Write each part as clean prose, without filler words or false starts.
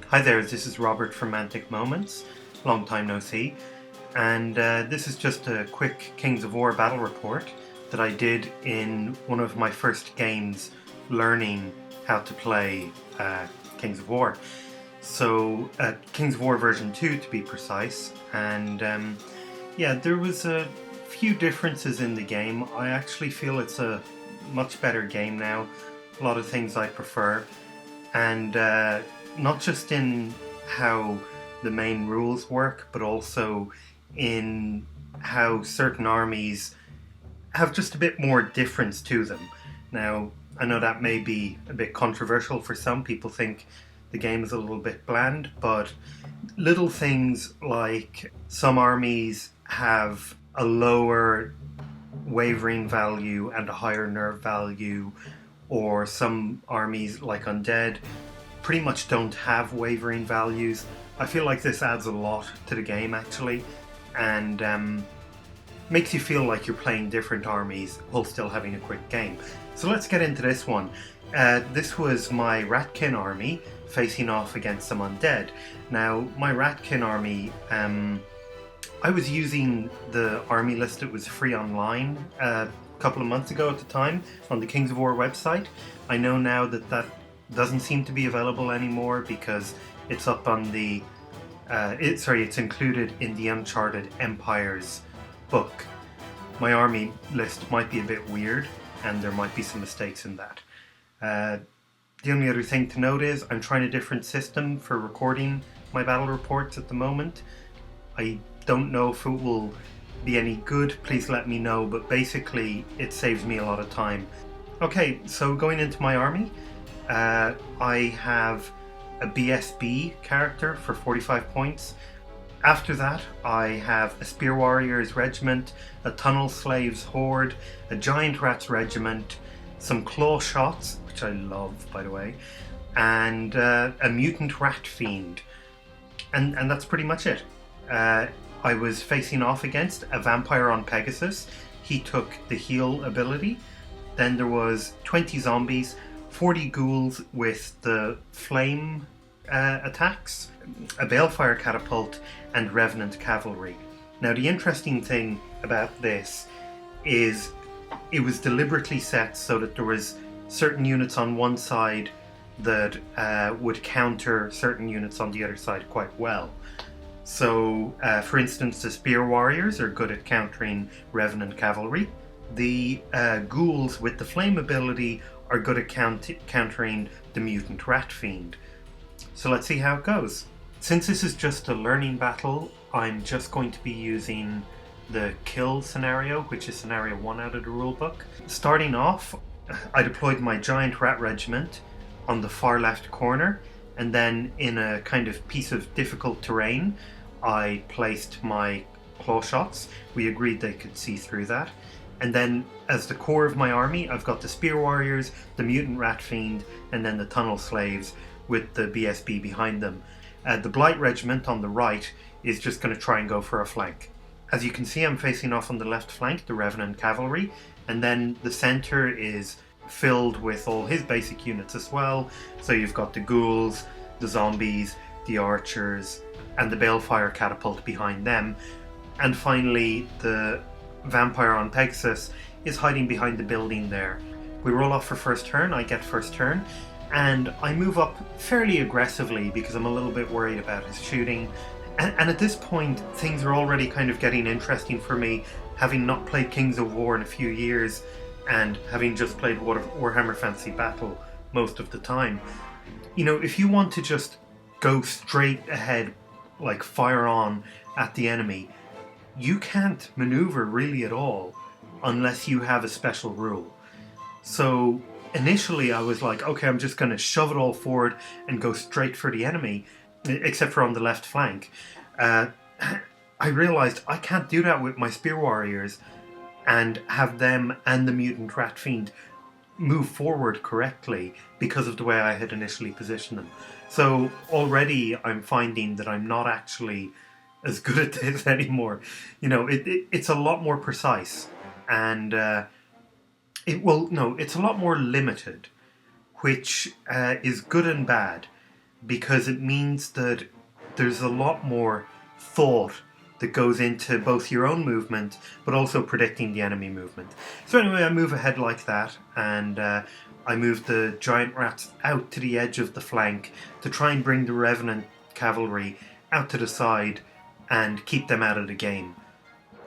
Hi there, this is Robert from Mantic Moments. Long time no see. And this is just a quick Kings of War battle report that I did in one of my first games learning how to play Kings of War. So, Kings of War version 2 to be precise. And yeah, there was a few differences in the game. I actually feel it's a much better game now. A lot of things I prefer. And not just in how the main rules work, but also in how certain armies have just a bit more difference to them. Now, I know that may be a bit controversial for some. People think the game is a little bit bland, but little things like some armies have a lower wavering value and a higher nerve value, or some armies like Undead pretty much don't have wavering values. I feel like this adds a lot to the game actually, and makes you feel like you're playing different armies while still having a quick game. So let's get into this one. This was my Ratkin army facing off against some Undead. Now, my Ratkin army, I was using the army list that was free online a couple of months ago at the time on the Kings of War website. I know now that that doesn't seem to be available anymore because it's up on the it's included in the Uncharted Empires book. My army list might be a bit weird and there might be some mistakes in that. The only other thing to note is I'm trying a different system for recording my battle reports at the moment. I don't know if it will be any good, please let me know, but basically it saves me a lot of time. Okay, so going into my army, I have a BSB character for 45 points. After that, I have a Spear Warriors Regiment, a Tunnel Slaves Horde, a Giant Rats Regiment, some Claw Shots, which I love by the way, and a Mutant Rat Fiend. And that's pretty much it. I was facing off against a Vampire on Pegasus. He took the heal ability. Then there was 20 zombies, 40 ghouls with the flame attacks, a Balefire Catapult, and Revenant Cavalry. Now the interesting thing about this is it was deliberately set so that there was certain units on one side that would counter certain units on the other side quite well. So, for instance, the Spear Warriors are good at countering Revenant Cavalry. The ghouls with the flame ability are good at countering the Mutant Rat Fiend. So let's see how it goes. Since this is just a learning battle, I'm just going to be using the kill scenario, which is scenario 1 out of the rulebook. Starting off, I deployed my Giant Rat Regiment on the far left corner, and then in a kind of piece of difficult terrain, I placed my Claw Shots. We agreed they could see through that. And then as the core of my army, I've got the Spear Warriors, the Mutant Rat Fiend, and then the Tunnel Slaves with the BSB behind them. The Blight Regiment on the right is just going to try and go for a flank. As you can see, I'm facing off on the left flank, the Revenant Cavalry, and then the center is filled with all his basic units as well. So you've got the ghouls, the zombies, the archers, and the Balefire Catapult behind them. And finally, the Vampire on Pegasus is hiding behind the building there. We roll off for first turn, I get first turn, and I move up fairly aggressively because I'm a little bit worried about his shooting. And at this point, things are already kind of getting interesting for me, having not played Kings of War in a few years, and having just played Warhammer Fantasy Battle most of the time. You know, if you want to just go straight ahead, like fire on at the enemy, you can't maneuver really at all unless you have a special rule. So initially I was like, okay, I'm just going to shove it all forward and go straight for the enemy, except for on the left flank. I realized I can't do that with my Spear Warriors and have them and the Mutant Rat Fiend move forward correctly because of the way I had initially positioned them. So already I'm finding that I'm not actually as good at this anymore. You know, it's a lot more precise, and it's a lot more limited, which is good and bad. because it means that there's a lot more thought that goes into both your own movement but also predicting the enemy movement. So anyway, I move ahead like that, and I move the giant rats out to the edge of the flank to try and bring the Revenant cavalry out to the side and keep them out of the game.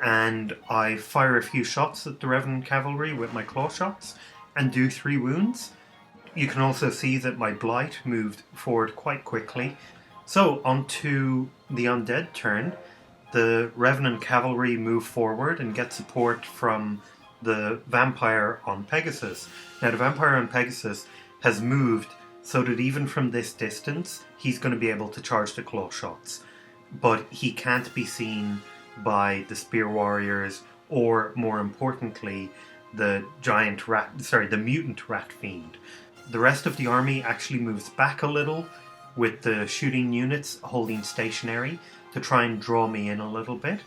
And I fire a few shots at the Revenant cavalry with my claw shots and do 3 wounds. You can also see that my Blight moved forward quite quickly. So onto the Undead turn. The Revenant cavalry move forward and get support from the Vampire on Pegasus. Now the Vampire on Pegasus has moved so that even from this distance he's going to be able to charge the claw shots. But he can't be seen by the Spear Warriors or, more importantly, the mutant rat fiend. The rest of the army actually moves back a little, with the shooting units holding stationary to try and draw me in a little bit.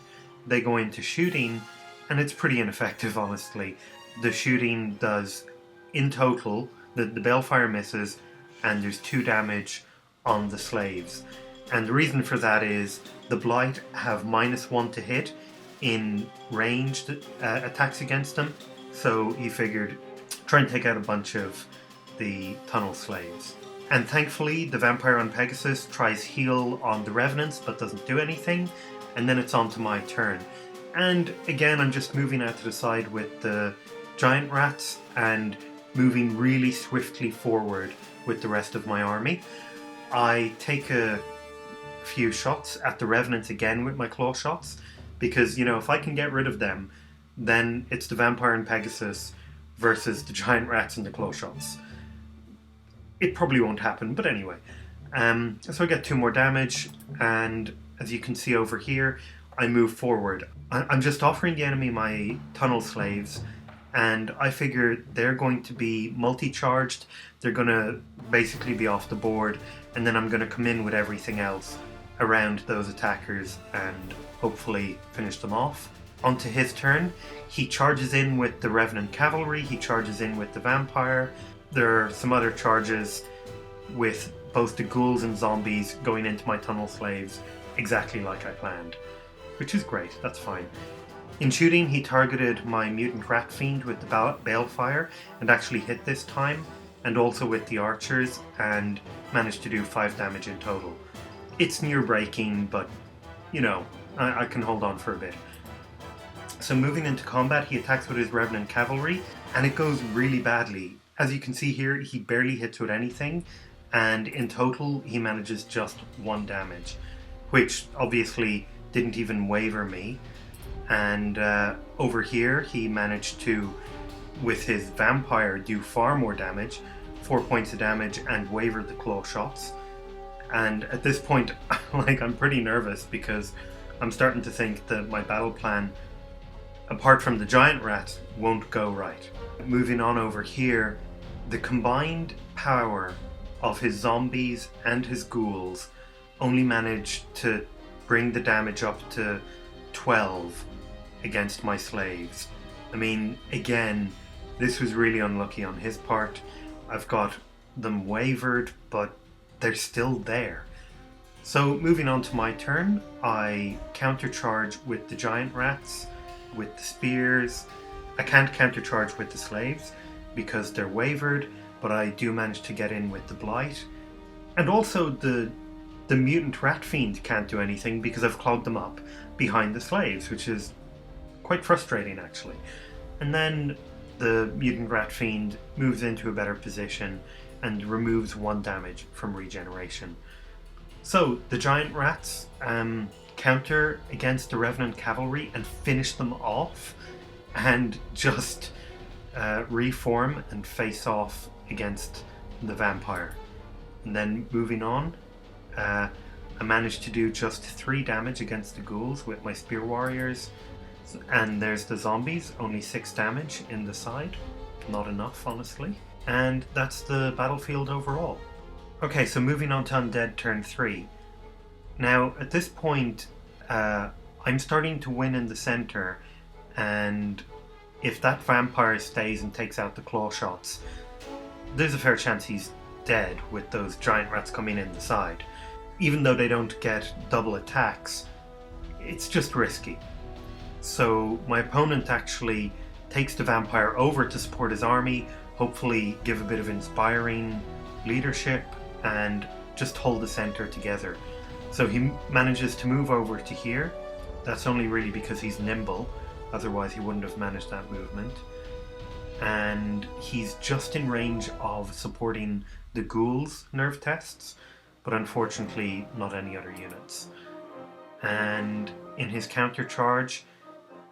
They go into shooting, and it's pretty ineffective, honestly. The shooting does, in total, the Balefire misses, and there's 2 damage on the slaves. And the reason for that is the Blight have -1 to hit in ranged attacks against them, so he figured try and take out a bunch of the tunnel slaves. And thankfully the Vampire on Pegasus tries heal on the Revenants but doesn't do anything, and then it's on to my turn. And again, I'm just moving out to the side with the giant rats and moving really swiftly forward with the rest of my army. I take a few shots at the Revenants again with my claw shots, because, you know, if I can get rid of them, then it's the Vampire and Pegasus versus the giant rats and the claw shots. It probably won't happen, but anyway. So I get 2 more damage, and as you can see over here, I move forward. I'm just offering the enemy my tunnel slaves, and I figure they're going to be multi-charged, they're going to basically be off the board, and then I'm going to come in with everything else around those attackers and hopefully finish them off. Onto his turn, he charges in with the Revenant cavalry, he charges in with the Vampire. There are some other charges with both the ghouls and zombies going into my tunnel slaves, exactly like I planned. Which is great, that's fine. In shooting, he targeted my mutant rat fiend with the balefire and actually hit this time, and also with the archers, and managed to do 5 damage in total. It's near breaking, but, you know, I can hold on for a bit. So moving into combat, he attacks with his Revenant cavalry, and it goes really badly. As you can see here, he barely hits with anything, and in total he manages just 1 damage, which obviously didn't even waver me. And over here he managed to, with his Vampire, do far more damage, 4 points of damage, and waver the claw shots. And at this point, I'm pretty nervous, because I'm starting to think that my battle plan, apart from the giant rat, won't go right. Moving on over here, the combined power of his zombies and his ghouls only managed to bring the damage up to 12 against my slaves. I mean, again, this was really unlucky on his part. I've got them wavered, but they're still there. So moving on to my turn, I countercharge with the giant rats, with the spears. I can't countercharge with the slaves because they're wavered, but I do manage to get in with the blight. And also the mutant rat fiend can't do anything because I've clogged them up behind the slaves, which is quite frustrating actually. And then the mutant rat fiend moves into a better position and removes 1 damage from regeneration. So the giant rats counter against the Revenant cavalry and finish them off, and just reform and face off against the vampire. And then moving on, I managed to do just 3 damage against the ghouls with my spear warriors, and there's the zombies, only 6 damage in the side, not enough honestly. And that's the battlefield overall. Okay, so moving on to Undead turn 3. Now at this point I'm starting to win in the center, and if that vampire stays and takes out the claw shots, there's a fair chance he's dead with those giant rats coming in the side. Even though they don't get double attacks, it's just risky. So my opponent actually takes the vampire over to support his army, hopefully give a bit of inspiring leadership and just hold the center together. So he manages to move over to here. That's only really because he's nimble, otherwise he wouldn't have managed that movement. And he's just in range of supporting the ghouls' nerve tests, but unfortunately not any other units. And in his counter charge,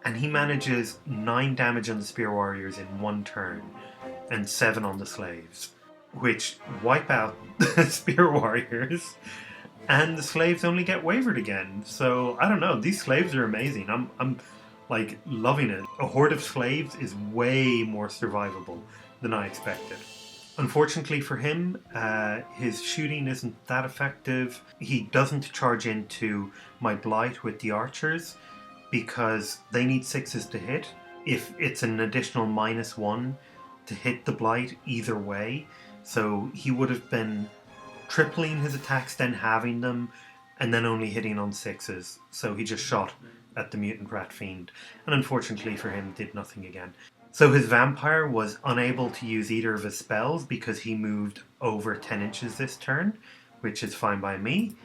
and he manages 9 damage on the spear warriors in 1 turn and 7 on the slaves, which wipe out the spear warriors, and the slaves only get wavered again. So I don't know, these slaves are amazing. I'm like loving it. A horde of slaves is way more survivable than I expected. Unfortunately for him, his shooting isn't that effective. He doesn't charge into my blight with the archers because they need 6s to hit. If it's an additional -1 to hit the blight either way, so he would have been tripling his attacks, then halving them, and then only hitting on 6s. So he just shot at the mutant rat fiend, and unfortunately for him, did nothing again. So his vampire was unable to use either of his spells because he moved over 10 inches this turn, which is fine by me.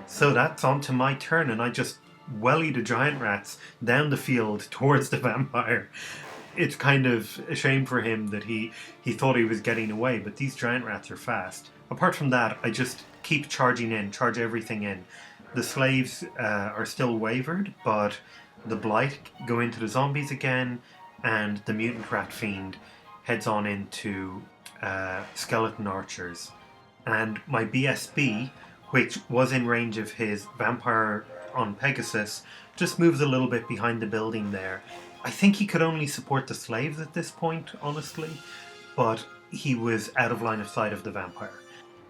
So that's on to my turn, and I just wellied the giant rats down the field towards the vampire. It's kind of a shame for him that he thought he was getting away, but these giant rats are fast. Apart from that, I just keep charging in, charge everything in. The slaves are still wavered, but the blight go into the zombies again, and the mutant rat fiend heads on into skeleton archers. And my BSB, which was in range of his vampire on Pegasus, just moves a little bit behind the building there. I think he could only support the slaves at this point, honestly, but he was out of line of sight of the vampire.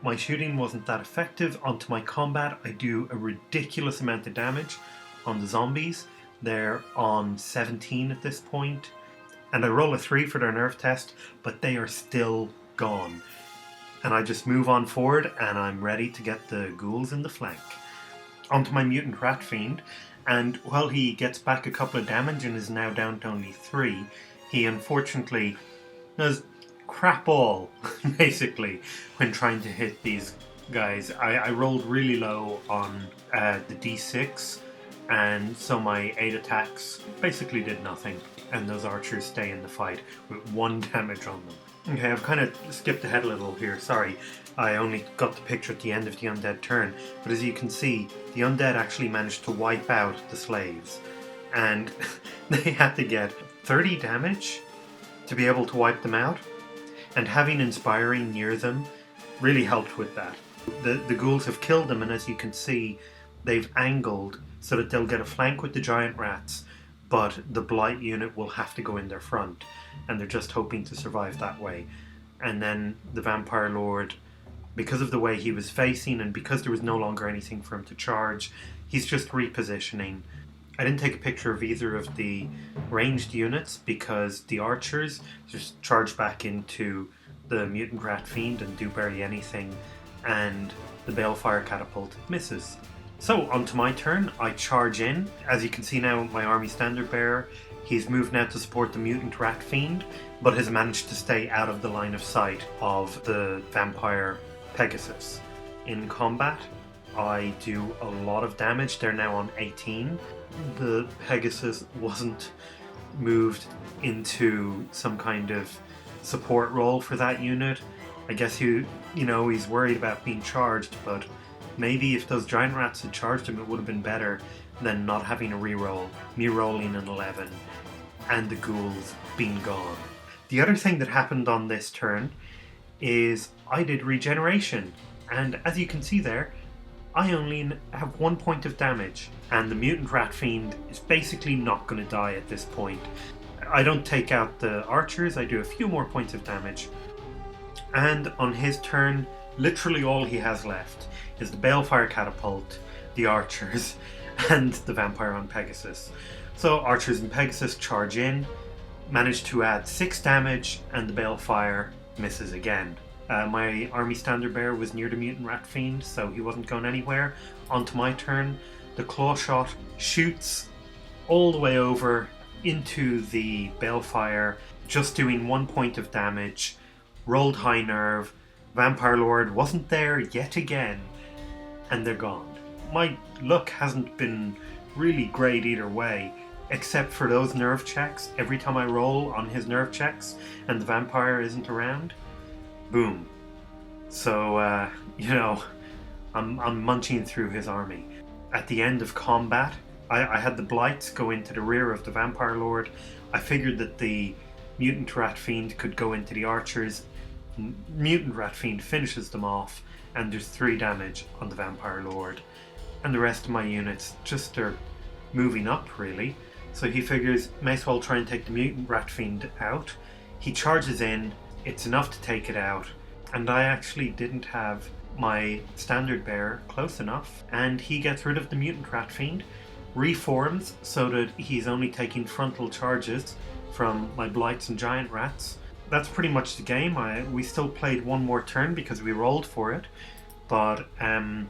My shooting wasn't that effective. Onto my combat, I do a ridiculous amount of damage on the zombies. They're on 17 at this point, and I roll a 3 for their nerve test, but they are still gone. And I just move on forward, and I'm ready to get the ghouls in the flank. Onto my mutant rat fiend, and while he gets back a couple of damage and is now down to only 3, he unfortunately does crap all, basically, when trying to hit these guys. I rolled really low on the d6, and so my 8 attacks basically did nothing, and those archers stay in the fight with 1 damage on them. Okay, I've kind of skipped ahead a little here, sorry. I only got the picture at the end of the undead turn, but as you can see, the undead actually managed to wipe out the slaves, and they had to get 30 damage to be able to wipe them out, and having inspiring near them really helped with that. The ghouls have killed them, and as you can see, they've angled so that they'll get a flank with the giant rats, but the blight unit will have to go in their front, and they're just hoping to survive that way. And then the vampire lord, because of the way he was facing and because there was no longer anything for him to charge, he's just repositioning. I didn't take a picture of either of the ranged units because the archers just charge back into the mutant rat fiend and do barely anything, and the balefire catapult misses. So onto my turn, I charge in. As you can see now, my army standard bearer, he's moved now to support the mutant rat fiend, but has managed to stay out of the line of sight of the vampire Pegasus. In combat, I do a lot of damage. They're now on 18. The Pegasus wasn't moved into some kind of support role for that unit. I guess he's worried about being charged, but maybe if those giant rats had charged him, it would have been better than not having a reroll, me rolling an 11, and the ghouls being gone. The other thing that happened on this turn is I did regeneration, and as you can see there, I only have 1 point of damage, and the mutant rat fiend is basically not going to die at this point. I don't take out the archers, I do a few more points of damage, and on his turn, literally all he has left is the balefire catapult, the archers, and the vampire on Pegasus. So archers and Pegasus charge in, manage to add 6 damage, and the balefire misses again. My army standard bearer was near the mutant rat fiend, so he wasn't going anywhere. Onto my turn, the claw shot shoots all the way over into the balefire, just doing 1 point of damage. Rolled high nerve. Vampire Lord wasn't there yet again, and they're gone. My luck hasn't been really great either way, except for those nerve checks. Every time I roll on his nerve checks and the vampire isn't around, boom. So, I'm munching through his army. At the end of combat, I had the blights go into the rear of the Vampire Lord. I figured that the Mutant Rat Fiend could go into the archers. Mutant Rat Fiend finishes them off, and there's 3 damage on the Vampire Lord. And the rest of my units just are moving up, really. So he figures, may as well try and take the Mutant Rat Fiend out. He charges in, it's enough to take it out, and I actually didn't have my standard bearer close enough, and he gets rid of the Mutant Rat Fiend, reforms so that he's only taking frontal charges from my blights and giant rats. That's pretty much the game. We still played one more turn because we rolled for it, but I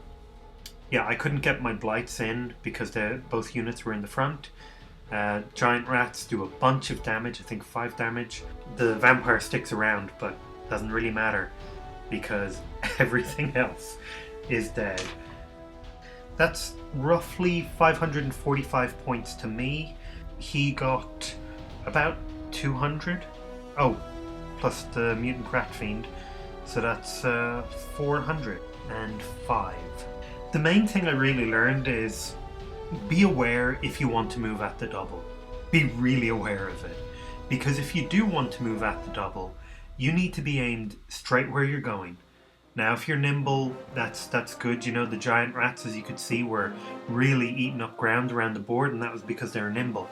couldn't get my blights in because both units were in the front. Giant rats do a bunch of damage, I think 5 damage. The vampire sticks around, but doesn't really matter because everything else is dead. That's roughly 545 points to me. He got about 200. Oh, plus the mutant rat fiend. So that's 405. The main thing I really learned is be aware if you want to move at the double. Be really aware of it. Because if you do want to move at the double, you need to be aimed straight where you're going. Now, if you're nimble, that's good. The giant rats, as you could see, were really eating up ground around the board, and that was because they're nimble.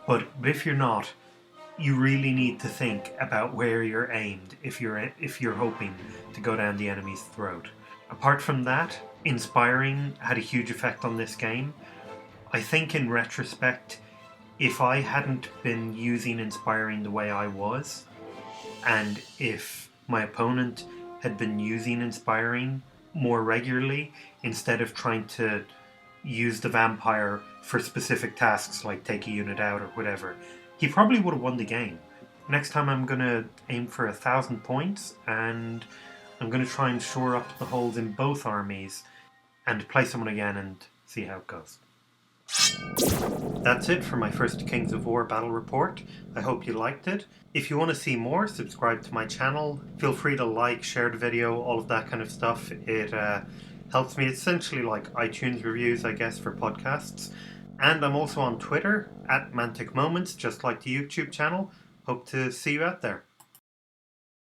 But if you're not, you really need to think about where you're aimed if you're hoping to go down the enemy's throat. Apart from that, inspiring had a huge effect on this game. I think in retrospect, if I hadn't been using inspiring the way I was, and if my opponent had been using inspiring more regularly instead of trying to use the vampire for specific tasks like take a unit out or whatever, he probably would have won the game. Next time I'm going to aim for 1,000 points, and I'm going to try and shore up the holes in both armies and play someone again and see how it goes. That's it for my first Kings of War battle report. I hope you liked it. If you want to see more, subscribe to my channel. Feel free to like, share the video, all of that kind of stuff. It helps me. It's essentially like iTunes reviews, I guess, for podcasts. And I'm also on Twitter, @ManticMoments, just like the YouTube channel. Hope to see you out there.